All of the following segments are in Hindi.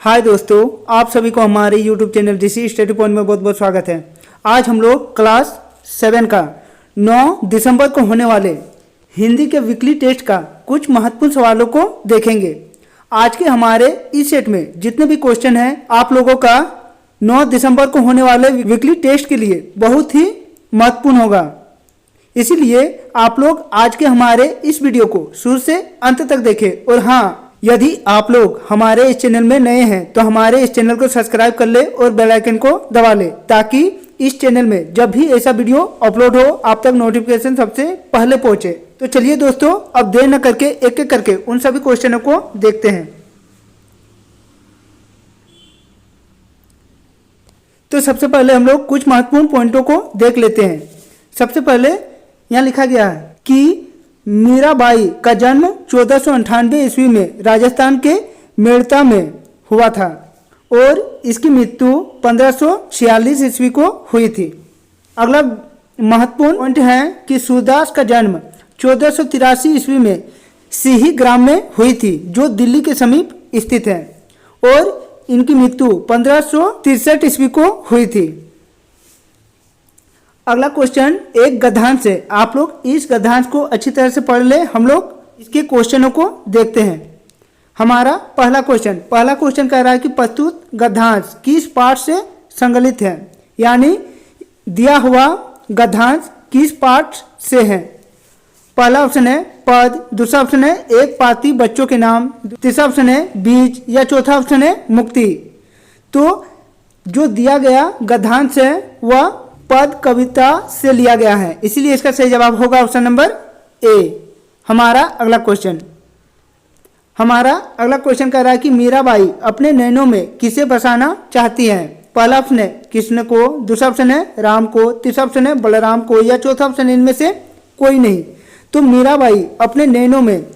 हाय दोस्तों, आप सभी को हमारे YouTube channel DC study point में बहुत बहुत स्वागत है। आज हम लोग क्लास 7 का 9 दिसंबर को होने वाले हिंदी के वीकली टेस्ट का कुछ महत्वपूर्ण सवालों को देखेंगे। आज के हमारे इस सेट में जितने भी क्वेश्चन हैं आप लोगों का 9 दिसंबर को होने वाले वीकली टेस्ट के लिए बहुत ही महत्वपूर्ण होगा। इसीलिए आप लोग आज के हमारे इस वीडियो को शुरू से अंत तक देखें। और हाँ, यदि आप लोग हमारे इस चैनल में नए हैं तो हमारे इस चैनल को सब्सक्राइब कर ले और बेल आइकन को दबा ले, ताकि इस चैनल में जब भी ऐसा वीडियो अपलोड हो आप तक नोटिफिकेशन सबसे पहले पहुंचे। तो चलिए दोस्तों, अब देर न करके एक एक करके उन सभी क्वेश्चनों को देखते हैं। तो सबसे पहले हम लोग कुछ महत्वपूर्ण पॉइंटों को देख लेते हैं। सबसे पहले यहाँ लिखा गया है कि मीराबाई का जन्म 1498 ईस्वी में राजस्थान के मेड़ता में हुआ था और इसकी मृत्यु 1546 ईस्वी को हुई थी। अगला महत्वपूर्ण पॉइंट है कि सूरदास का जन्म 1483 ईस्वी में सिही ग्राम में हुई थी, जो दिल्ली के समीप स्थित है, और इनकी मृत्यु 1563 ईस्वी को हुई थी। अगला क्वेश्चन एक गद्यांश है। आप लोग इस गद्यांश को अच्छी तरह से पढ़ ले। हम लोग इसके क्वेश्चनों को देखते हैं। हमारा पहला क्वेश्चन कह रहा है कि प्रस्तुत गद्यांश किस पाठ से संकलित है, यानी दिया हुआ गद्यांश किस पाठ से है। पहला ऑप्शन है पद, दूसरा ऑप्शन है एक पाती बच्चों के नाम, तीसरा ऑप्शन है बीज, या चौथा ऑप्शन है मुक्ति। तो जो दिया गया गद्यांश है वह पद कविता से लिया गया है, इसीलिए इसका सही जवाब होगा ऑप्शन नंबर ए। हमारा अगला क्वेश्चन कह रहा है कि मीराबाई अपने नैनों में किसे बसाना चाहती हैं। पहला ऑप्शन है कृष्ण को, दूसरा ऑप्शन है राम को, तीसरा ऑप्शन है बलराम को, या चौथा ऑप्शन इनमें से कोई नहीं। तो मीराबाई अपने नैनों में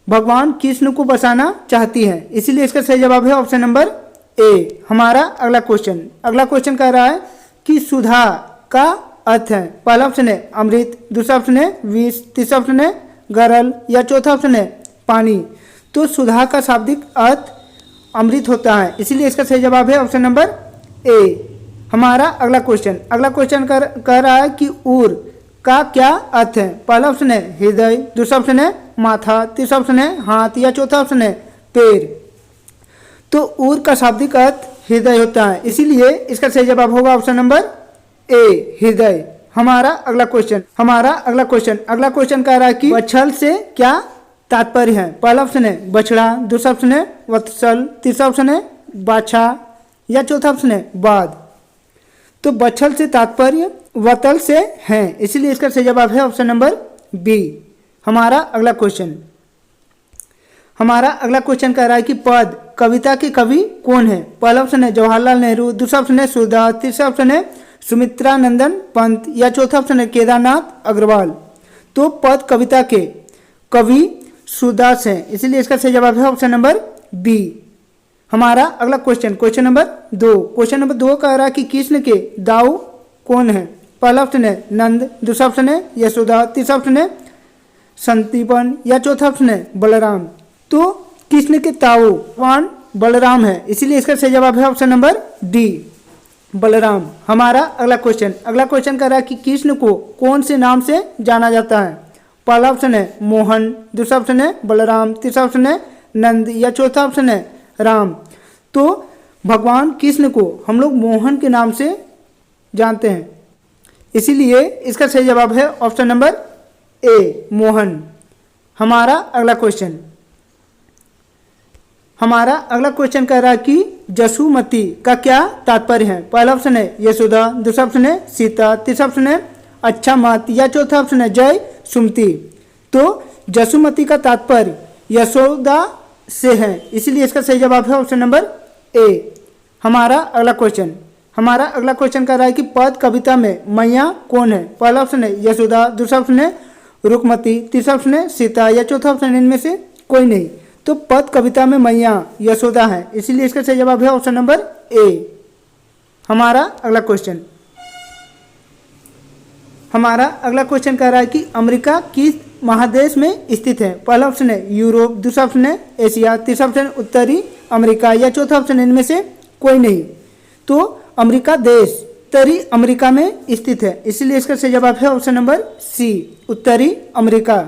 भगवान कृष्ण को बसाना चाहती हैं, इसीलिए इसका सही जवाब है ऑप्शन नंबर ए। हमारा अगला क्वेश्चन कह रहा है कि सुधा का अर्थ है। पहला ऑप्शन है अमृत, दूसरा ऑप्शन है विष, तीसरा ऑप्शन है गरल, या चौथा ऑप्शन है पानी। तो सुधा का शाब्दिक अर्थ अमृत होता है, इसीलिए इसका सही जवाब है ऑप्शन नंबर ए। हमारा अगला क्वेश्चन कह रहा है कि उर का क्या अर्थ है। पहला ऑप्शन है हृदय, दूसरा ऑप्शन है माथा, तीसरा ऑप्शन है हाथ, या चौथा ऑप्शन है पैर। तो उर का शाब्दिक अर्थ हृदय होता है, इसीलिए इसका सही जवाब होगा ऑप्शन नंबर ए, हृदय। हमारा अगला क्वेश्चन कह रहा है कि वत्सल से क्या तात्पर्य है। पहला ऑप्शन है बछड़ा, दूसरा ऑप्शन है वत्सल, तीसरा ऑप्शन है बाछा, या चौथा ऑप्शन है बाद। तो वत्सल से तात्पर्य वतल से है, इसीलिए इसका सही जवाब है ऑप्शन नंबर बी। हमारा अगला क्वेश्चन कह रहा है कि पद कविता के कवि कौन है। पहला ऑप्शन है जवाहरलाल नेहरू, दूसरा ऑप्शन है सूरदास, तीसरा ऑप्शन है सुमित्रा नंदन पंत, या चौथा ऑप्शन है केदारनाथ अग्रवाल। तो पद कविता के कवि सूरदास हैं, इसीलिए इसका सही जवाब है ऑप्शन नंबर बी। हमारा अगला क्वेश्चन नंबर 2 कह रहा है कि कृष्ण के दाऊ कौन है। पहला ऑप्शन है नंद, दूसरा ऑप्शन है यशोदा, तीसरा ऑप्शन है संदीपन, या चौथा ऑप्शन है बलराम। तो कृष्ण के ताऊ भगवान बलराम है, इसीलिए इसका सही जवाब है ऑप्शन नंबर डी, बलराम। हमारा अगला क्वेश्चन कह रहा है कि कृष्ण को कौन से नाम से जाना जाता है। पहला ऑप्शन है मोहन, दूसरा ऑप्शन है बलराम, तीसरा ऑप्शन है नंद, या चौथा ऑप्शन है राम। तो भगवान कृष्ण को हम लोग मोहन के नाम से जानते हैं, इसीलिए इसका सही जवाब है ऑप्शन नंबर ए, मोहन। हमारा अगला क्वेश्चन कह रहा है कि जसुमती का क्या तात्पर्य है। पहला ऑप्शन है यशोदा, दूसरा ऑप्शन है सीता, तीसरा ऑप्शन है अच्छा मत, या चौथा ऑप्शन है जय सुमति। तो जसुमती का तात्पर्य यशोदा से है, इसीलिए इसका सही जवाब है ऑप्शन नंबर ए। हमारा अगला क्वेश्चन कह रहा है कि पद कविता में मैया कौन है। पहला ऑप्शन है यशोदा, दूसरा ऑप्शन है रुकमती, तीसरा ऑप्शन है सीता, या चौथा ऑप्शन इनमें से कोई नहीं। तो पद कविता में मैया यशोदा है, इसीलिए इसका सही जवाब है ऑप्शन नंबर ए। हमारा अगला क्वेश्चन कह रहा है कि अमेरिका किस महादेश में स्थित है। पहला ऑप्शन है यूरोप, दूसरा ऑप्शन है एशिया, तीसरा ऑप्शन है उत्तरी अमेरिका, या चौथा ऑप्शन है इनमें से कोई नहीं। तो अमेरिका देश उत्तरी अमेरिका में स्थित है, इसलिए इसका सही जवाब है ऑप्शन नंबर सी, उत्तरी अमेरिका।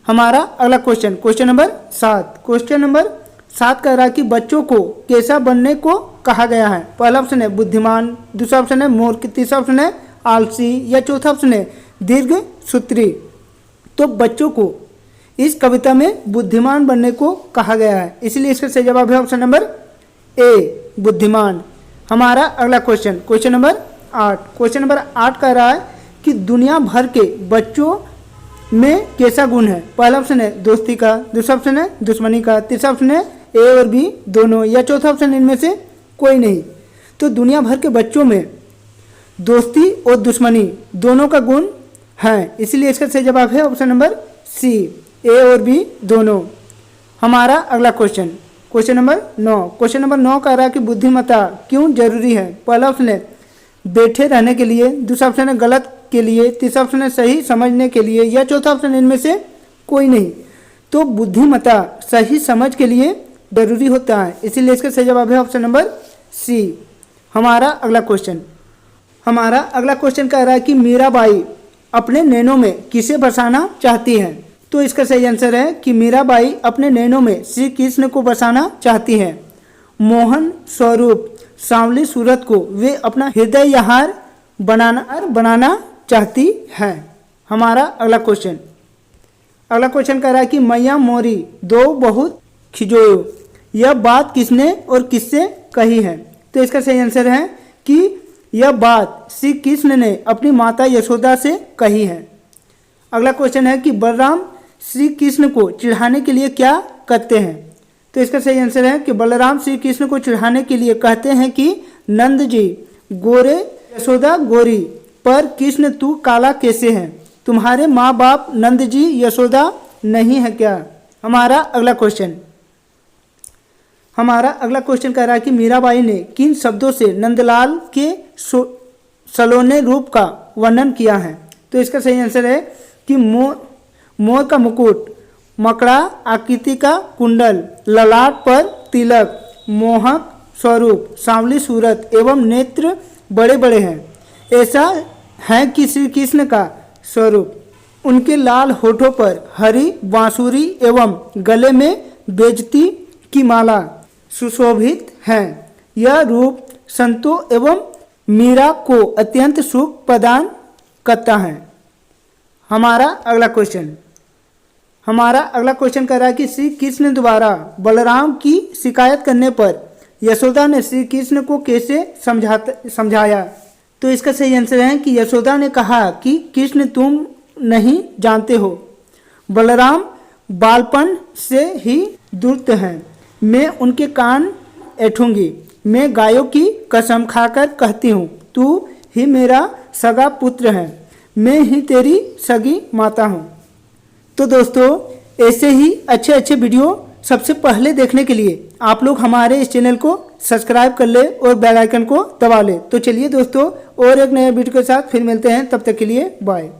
हमारा अगला question, question number 7। Question number 7 कह रहा है कि बच्चों को कैसा बनने को कहा गया है। पहला ऑप्शन है बुद्धिमान, दूसरा ऑप्शन है मूर्ख, तीसरा ऑप्शन है आलसी, या चौथा ऑप्शन है दीर्घ सूत्री। तो बच्चों को इस कविता में बुद्धिमान बनने को कहा गया है, इसलिए इसका सही जवाब है ऑप्शन नंबर ए, बुद्धिमान। हमारा अगला question, question number 8। Question number 8 कह रहा है कि दुनिया भर के बच्चों में कैसा गुण है। पहला ऑप्शन है दोस्ती का, दूसरा ऑप्शन है दुश्मनी का, तीसरा ऑप्शन है ए और बी दोनों, या चौथा ऑप्शन इनमें से कोई नहीं। तो दुनिया भर के बच्चों में दोस्ती और दुश्मनी दोनों का गुण है, इसलिए इसका सही जवाब है ऑप्शन नंबर सी, ए और बी दोनों। हमारा अगला question, question number 9। Question number 9 कह रहा है कि बुद्धिमत्ता क्यों जरूरी है। पहला ऑप्शन है बैठे रहने के लिए, दूसरा ऑप्शन है गलत के लिए, तीसरा ऑप्शन है सही समझने के लिए, या चौथा ऑप्शन इनमें से कोई नहीं। तो बुद्धिमत्ता सही समझ के लिए जरूरी होता है, इसीलिए इसका सही जवाब है ऑप्शन नंबर सी। हमारा अगला क्वेश्चन, हमारा अगला क्वेश्चन कह रहा है कि मीराबाई अपने नैनों में किसे बसाना चाहती है। तो इसका सही आंसर है कि मीराबाई अपने नैनों में श्री कृष्ण को बसाना चाहती है। मोहन स्वरूप सांवली सूरत को वे अपना हृदय हार बनाना चाहती है। हमारा अगला क्वेश्चन, अगला क्वेश्चन कह रहा है कि मैया मोरी दो बहुत खिजोयो, यह बात किसने और किससे कही है। तो इसका सही आंसर है कि यह बात श्री कृष्ण ने अपनी माता यशोदा से कही है। अगला क्वेश्चन है कि बलराम श्री कृष्ण को चिढ़ाने के लिए क्या कहते हैं। तो इसका सही आंसर है कि बलराम श्री कृष्ण को चिढ़ाने के लिए कहते हैं कि नंद जी गोरे यशोदा गोरी, पर कृष्ण तू काला कैसे है, तुम्हारे माँ बाप नंद जी यशोदा नहीं है क्या। हमारा अगला क्वेश्चन, हमारा अगला क्वेश्चन कह रहा है कि मीराबाई ने किन शब्दों से नंदलाल के सलोने रूप का वर्णन किया है। तो इसका सही आंसर है कि मोर का मुकुट, मकड़ा आकृति का कुंडल, ललाट पर तिलक, मोहक स्वरूप, सांवली सूरत एवं नेत्र बड़े बड़े हैं। ऐसा है कि श्री कृष्ण का स्वरूप, उनके लाल होठों पर हरी बांसुरी एवं गले में बेजती की माला सुशोभित है। यह रूप संतों एवं मीरा को अत्यंत सुख प्रदान करता है। हमारा अगला क्वेश्चन, हमारा अगला क्वेश्चन कह रहा है कि श्री कृष्ण द्वारा बलराम की शिकायत करने पर यशोदा ने श्री कृष्ण को कैसे समझाया। तो इसका सही आंसर है कि यशोदा ने कहा कि कृष्ण तुम नहीं जानते हो, बलराम बालपन से ही दुष्ट हैं, मैं उनके कान ऐठूंगी, मैं गायों की कसम खाकर कहती हूँ तू ही मेरा सगा पुत्र है, मैं ही तेरी सगी माता हूँ। तो दोस्तों ऐसे ही अच्छे अच्छे वीडियो सबसे पहले देखने के लिए आप लोग हमारे इस चैनल को सब्सक्राइब कर ले और बेल आइकन को दबा ले। तो चलिए दोस्तों और एक नए वीडियो के साथ फिर मिलते हैं, तब तक के लिए बाय।